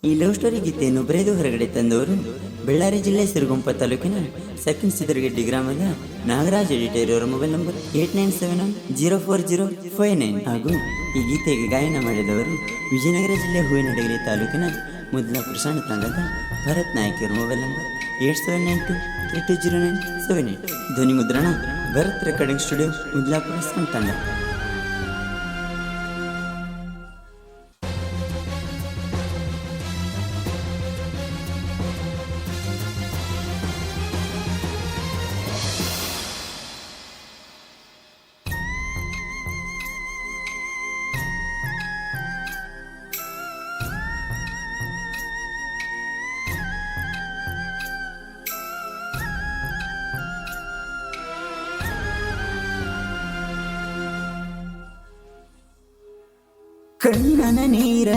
ಈ love story ಗೀತೆಯನ್ನು ಬರೆದು ಹೊರಗಡೆ ತಂದವರು ಬಳ್ಳಾರಿ ಜಿಲ್ಲೆ ಸಿರುಗುಂಪ ತಾಲೂಕಿನ ಸೆಕೆಂಡ್ ಸಿದ್ದರಗೆಡ್ಡಿ ಗ್ರಾಮದ ನಾಗರಾಜ್ ಎಡಿಟರ್ ಅವರ ಮೊಬೈಲ್ ನಂಬರ್ 8971040599 ಹಾಗೂ ಈ ಗೀತೆಗೆ ಗಾಯನ ಮಾಡಿದವರು ವಿಜಯನಗರ ಜಿಲ್ಲೆ ಹೂವಿನಡಗಲಿ ತಾಲೂಕಿನ ಮುದ್ಲಾಪುರ ಸಣ್ಣ ತಂಡದ ಭರತ್ ನಾಯ್ಕರ ಮೊಬೈಲ್ ನಂಬರ್ 8792320978. ಧ್ವನಿ ಮುದ್ರಣ ಭರತ್ ರೆಕಾರ್ಡಿಂಗ್ ಸ್ಟುಡಿಯೋ ಮುದ್ಲಾಪುರ ಸಣ್ಣ ತಂಡ. ಕಣ್ಣನ ನೀರ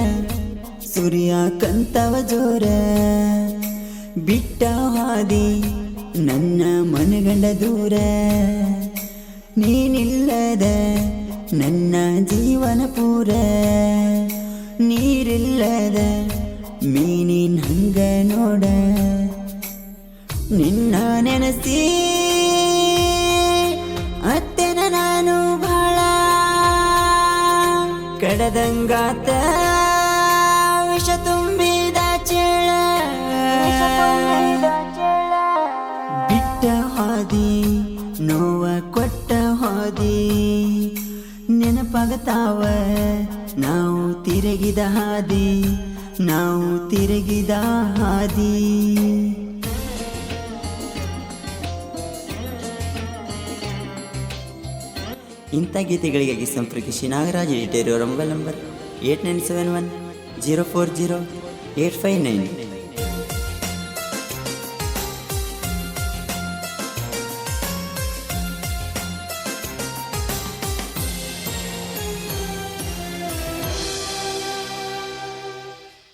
ಸೂರ್ಯ ಕಂತವ ಜೋರ ಬಿಟ್ಟ ಹಾದಿ ನನ್ನ ಮನಗಂಡ ದೂರ ನೀನಿಲ್ಲದ ನನ್ನ ಜೀವನ ಪೂರ ನೀರಿಲ್ಲದ ಮೀನಿನ ಹಂಗ ನೋಡ ನಿನ್ನ ನೆನಸಿ ಅತ್ತೆನ ನಾನು ಬಹಳ ಕಡದಂಗಾತ ವಿಷ ತುಂಬಿದ ಚೇಳ ಬಿಟ್ಟ ಹಾದಿ ನೋವ ಕೊಟ್ಟ ಹಾದಿ ನೆನಪಾಗತಾವ ನಾವು ತಿರುಗಿದ ಹಾದಿ ನಾವು ತಿರುಗಿದ ಹಾದಿ. ಇಂಥ ಗೀತೆಗಳಿಗಾಗಿ ಸಂಪರ್ಕಿಸಿ ನಾಗರಾಜ್ ಎಡಿಟರ್ ಅವರ ಮೊಬೈಲ್ ನಂಬರ್ 8971040859.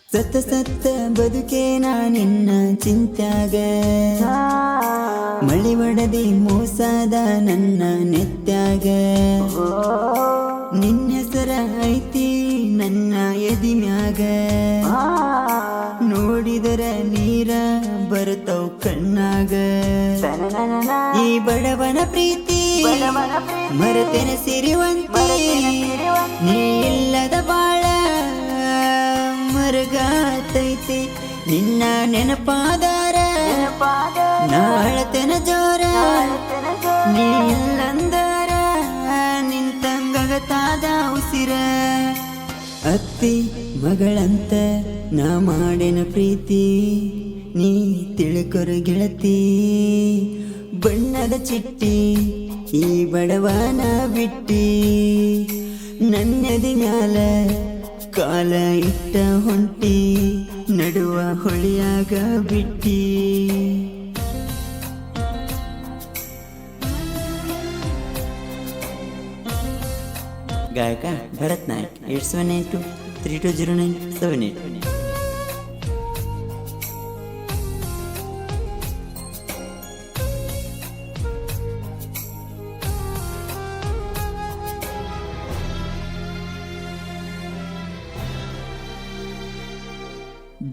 ಸತ್ತ ಸತ್ತ ಬದುಕೆ ನಿನ್ನ ಚಿಂತ್ಯಾಗ ಮಳಿ ಒಡದಿ ಮೋಸದ ನನ್ನ ನೆತ್ಯಾಗ ನಿನ್ನ ಹೆಸರ ಐತಿ ನನ್ನ ಎದಿ ಮ್ಯಾಗ ನೋಡಿದರ ನೀರ ಬರ್ತವ್ ಕಣ್ಣಾಗ ಈ ಬಡವನ ಪ್ರೀತಿ ಮರೆತೆನ ಸಿರಿವಂತಿ ನೀ ಇಲ್ಲದ ಬಾಳ ಮರಗಾತೈತಿ ನಿನ್ನ ನೆನಪಾದಾರ ನಾಳತೆನ ಜೋರ ನೀ ಇಲ್ಲಂದರ ನಿಂತಂಗಗತಾದ ಉಸಿರ ಅತ್ತಿ ಮಗಳಂತ ನಾ ಮಾಡಿನ ಪ್ರೀತಿ ನೀ ತಿಳ್ಕೊರು ಗೆಳತಿ ಬಣ್ಣದ ಚಿಟ್ಟಿ ಈ ಬಡವನ ಬಿಟ್ಟಿ ನನ್ನದಿ ಮ್ಯಾಲ ಕಾಲ ಇಟ್ಟ ಹೊಂಟಿ ನಡುವ ಹೊಳಿಯಾಗ ಬಿಟ್ಟಿ. ಗಾಯಕ ಭರತ್ ನಾಯ್ಕ್ 8792320978.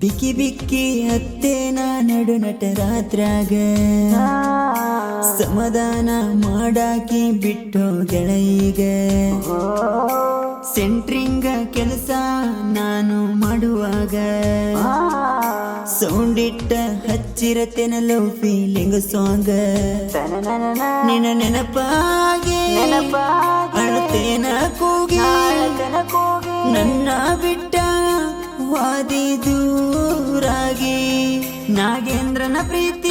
ಬಿಕ್ಕಿ ಬಿಕ್ಕಿ ಹತ್ತೇನ ನಡು ನಟರಾತ್ರಾಗ ಸಮಾಧಾನ ಮಾಡಾಕಿ ಬಿಟ್ಟು ಗೆಳೆಯಿಗ ಸೆಂಟ್ರಿಂಗ ಕೆಲಸ ನಾನು ಮಾಡುವಾಗ ಸೌಂಡ್ ಇಟ್ಟ ಹಚ್ಚಿರತೆನಲ್ಲೋ ಫೀಲಿಂಗ್ ಸಾಂಗ್ ನಿನ್ನ ನೆನಪಾಗಿ ಅಳತೇನ ಕೂಗಿ ನನ್ನ ಬಿಟ್ಟ ವಾದಿ ದೂರಾಗಿ ನಾಗೇಂದ್ರನ ಪ್ರೀತಿ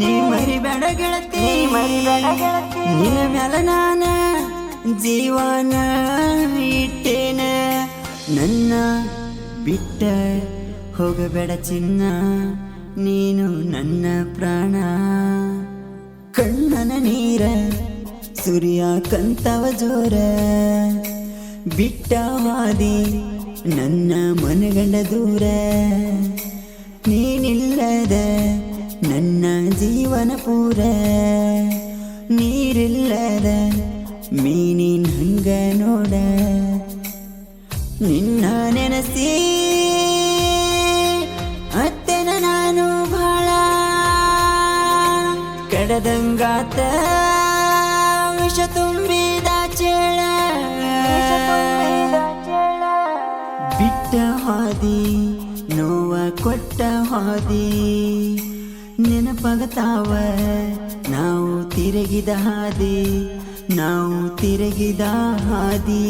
ನೀ ಮರಿಬೇಡ ಗೆಳತಿ ನಿನ್ನ ಮ್ಯಾಲ ನಾನ ಜೀವನ ಇಟ್ಟೇನ ನನ್ನ ಬಿಟ್ಟ ಹೋಗಬೇಡ ಚಿನ್ನ ನೀನು ನನ್ನ ಪ್ರಾಣ. ಕಣ್ಣನ ನೀರ ಸೂರ್ಯ ಕಂತವ ಜೋರ ಬಿಟ್ಟ ಹಾದಿ ನನ್ನ ಮನಗಂಡ ದೂರ ನೀನಿಲ್ಲದ ನನ್ನ ಜೀವನ ಪೂರ ನೀರಿಲ್ಲದ ಮೀನಿನ ಹಂಗ ನೋಡ ನಿನ್ನ ನೆನಸಿ ಕರದಂಗಾತ ವಿಷ ತುಂಬಿದ ಚೇಳ ಬಿಟ್ಟ ಹಾದಿ ನೋವ ಕೊಟ್ಟ ಹಾದಿ ನೆನಪಾಗತಾವ ನಾವು ತಿರುಗಿದ ಹಾದಿ